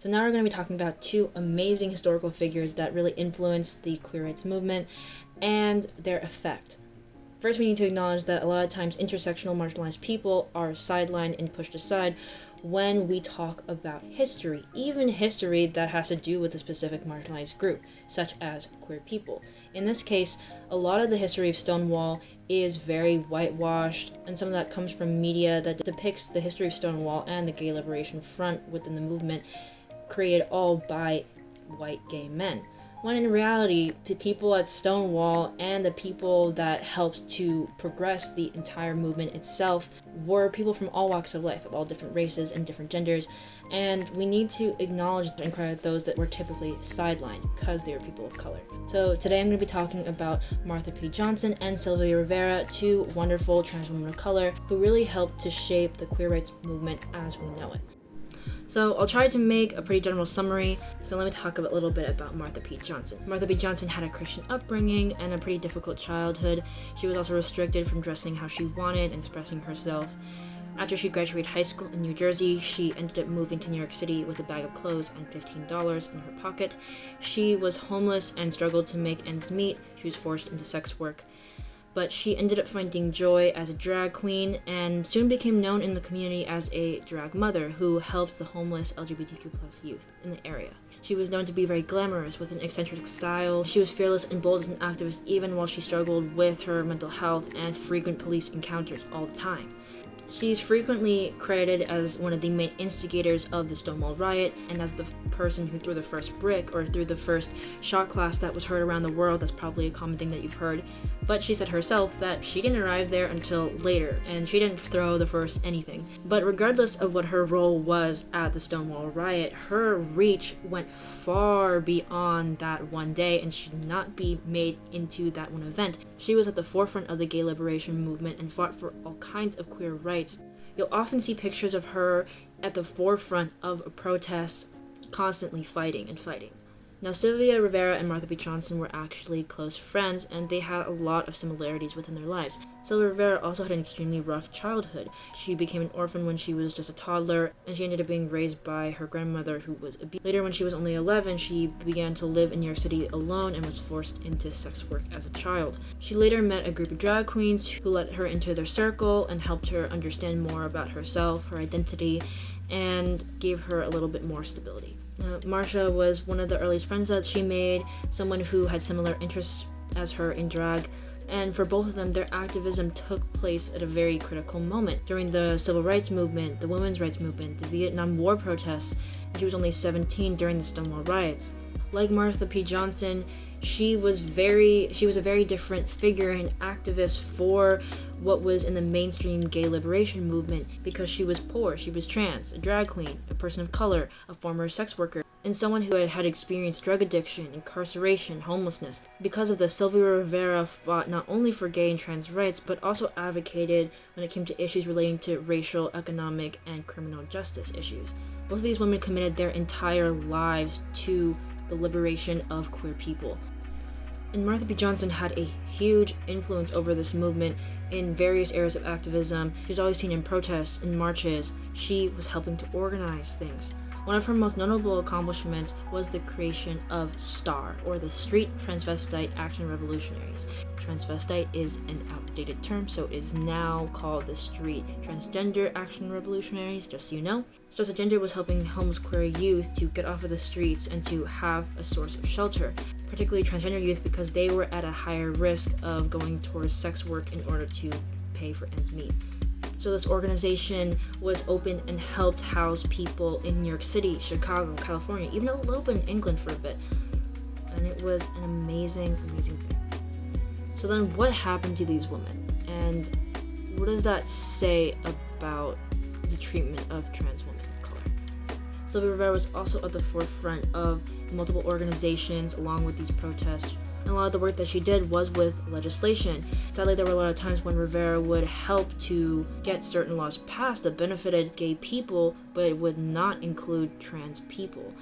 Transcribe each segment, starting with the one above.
So now we're going to be talking about two amazing historical figures that really influenced the queer rights movement and their effect. First, we need to acknowledge that a lot of times intersectional marginalized people are sidelined and pushed aside when we talk about history, even history that has to do with a specific marginalized group, such as queer people. In this case, a lot of the history of Stonewall is very whitewashed, and some of that comes from media that depicts the history of Stonewall and the Gay Liberation Front within the movement, created all by white gay men. When in reality, the people at Stonewall and the people that helped to progress the entire movement itself were people from all walks of life, of all different races and different genders, and we need to acknowledge and credit those that were typically sidelined because they were people of color. So today I'm going to be talking about Martha P. Johnson and Sylvia Rivera, two wonderful trans women of color who really helped to shape the queer rights movement as we know it. So I'll try to make a pretty general summary. So let me talk a little bit about Martha P. Johnson. Martha P. Johnson had a Christian upbringing and a pretty difficult childhood. She was also restricted from dressing how she wanted and expressing herself. After she graduated high school in New Jersey, she ended up moving to New York City with a bag of clothes and $15 in her pocket. She was homeless and struggled to make ends meet. She was forced into sex work. But she ended up finding joy as a drag queen and soon became known in the community as a drag mother who helped the homeless LGBTQ+ youth in the area. She was known to be very glamorous with an eccentric style. She was fearless and bold as an activist even while she struggled with her mental health and frequent police encounters all the time. She's frequently credited as one of the main instigators of the Stonewall riot and as the person who threw the first brick or threw the first shot glass that was heard around the world. That's probably a common thing that you've heard. But she said herself that she didn't arrive there until later and she didn't throw the first anything. But regardless of what her role was at the Stonewall riot, her reach went far beyond that one day and should not be made into that one event. She was at the forefront of the gay liberation movement and fought for all kinds of queer rights. You'll often see pictures of her at the forefront of a protest, constantly fighting and fighting. Now, Sylvia Rivera and Martha P. Johnson were actually close friends, and they had a lot of similarities within their lives. Sylvia Rivera also had an extremely rough childhood. She became an orphan when she was just a toddler, and she ended up being raised by her grandmother, who was abused. Later, when she was only 11, she began to live in New York City alone and was forced into sex work as a child. She later met a group of drag queens who let her into their circle and helped her understand more about herself, her identity, and gave her a little bit more stability. Marsha was one of the earliest friends that she made, someone who had similar interests as her in drag, and for both of them, their activism took place at a very critical moment during the civil rights movement, the women's rights movement, the Vietnam War protests, and she was only 17 during the Stonewall riots. Like Martha P. Johnson, she was a very different figure and activist for what was in the mainstream gay liberation movement because she was poor, she was trans, a drag queen, a person of color, a former sex worker, and someone who had experienced drug addiction, incarceration, homelessness. Because of this, Sylvia Rivera fought not only for gay and trans rights, but also advocated when it came to issues relating to racial, economic, and criminal justice issues. Both of these women committed their entire lives to the liberation of queer people. And Martha P. Johnson had a huge influence over this movement in various areas of activism. She was always seen in protests, in marches. She was helping to organize things. One of her most notable accomplishments was the creation of STAR, or the Street Transvestite Action Revolutionaries. Transvestite is an outdated term, so it is now called the Street Transgender Action Revolutionaries, just so you know. Transgender was helping homeless queer youth to get off of the streets and to have a source of shelter, particularly transgender youth because they were at a higher risk of going towards sex work in order to pay for ends meet. So this organization was open and helped house people in New York City, Chicago, California, even a little bit in England for a bit. And it was an amazing, amazing thing. So then what happened to these women? And what does that say about the treatment of trans women of color? Sylvia Rivera was also at the forefront of multiple organizations along with these protests. And a lot of the work that she did was with legislation. Sadly, there were a lot of times when Rivera would help to get certain laws passed that benefited gay people, but it would not include trans people.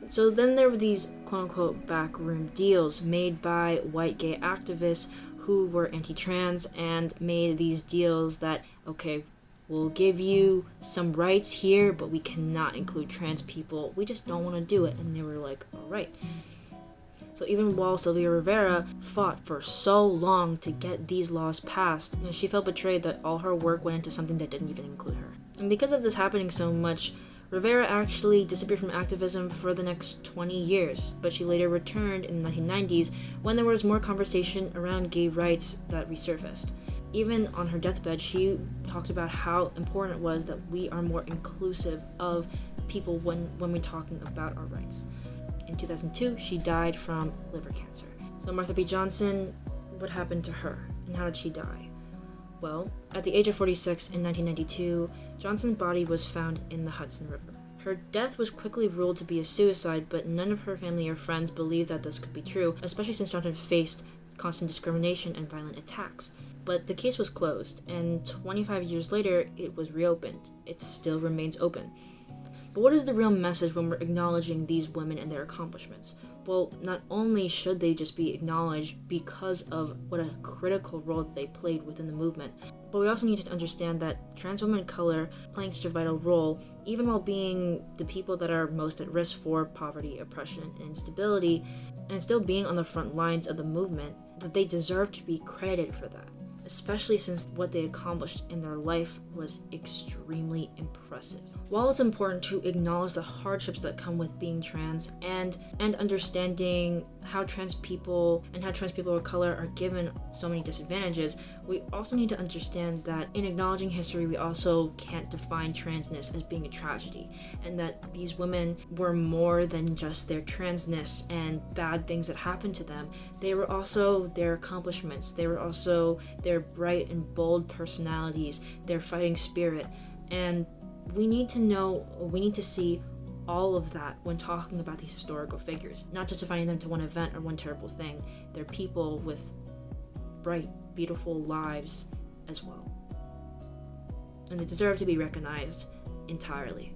So then there were these quote-unquote backroom deals made by white gay activists who were anti-trans and made these deals that, okay, we'll give you some rights here, but we cannot include trans people. We just don't want to do it. And they were like, all right. So even while Sylvia Rivera fought for so long to get these laws passed, she felt betrayed that all her work went into something that didn't even include her. And because of this happening so much, Rivera actually disappeared from activism for the next 20 years, but she later returned in the 1990s when there was more conversation around gay rights that resurfaced. Even on her deathbed, she talked about how important it was that we are more inclusive of people when we're talking about our rights. In 2002, she died from liver cancer. So Marsha P. Johnson, what happened to her, and how did she die? Well, at the age of 46 in 1992, Johnson's body was found in the Hudson River. Her death was quickly ruled to be a suicide, but none of her family or friends believed that this could be true, especially since Johnson faced constant discrimination and violent attacks. But the case was closed, and 25 years later, it was reopened. It still remains open. But what is the real message when we're acknowledging these women and their accomplishments? Well, not only should they just be acknowledged because of what a critical role that they played within the movement, but we also need to understand that trans women of color playing such a vital role, even while being the people that are most at risk for poverty, oppression, and instability, and still being on the front lines of the movement, that they deserve to be credited for that, especially since what they accomplished in their life was extremely impressive. While it's important to acknowledge the hardships that come with being trans and understanding how trans people of color are given so many disadvantages, we also need to understand that in acknowledging history, we also can't define transness as being a tragedy, and that these women were more than just their transness and bad things that happened to them. They were also their accomplishments. They were also their bright and bold personalities, their fighting spirit, and we need to see all of that when talking about these historical figures, not just defining them to one event or one terrible thing. They're people with bright, beautiful lives as well. And they deserve to be recognized entirely.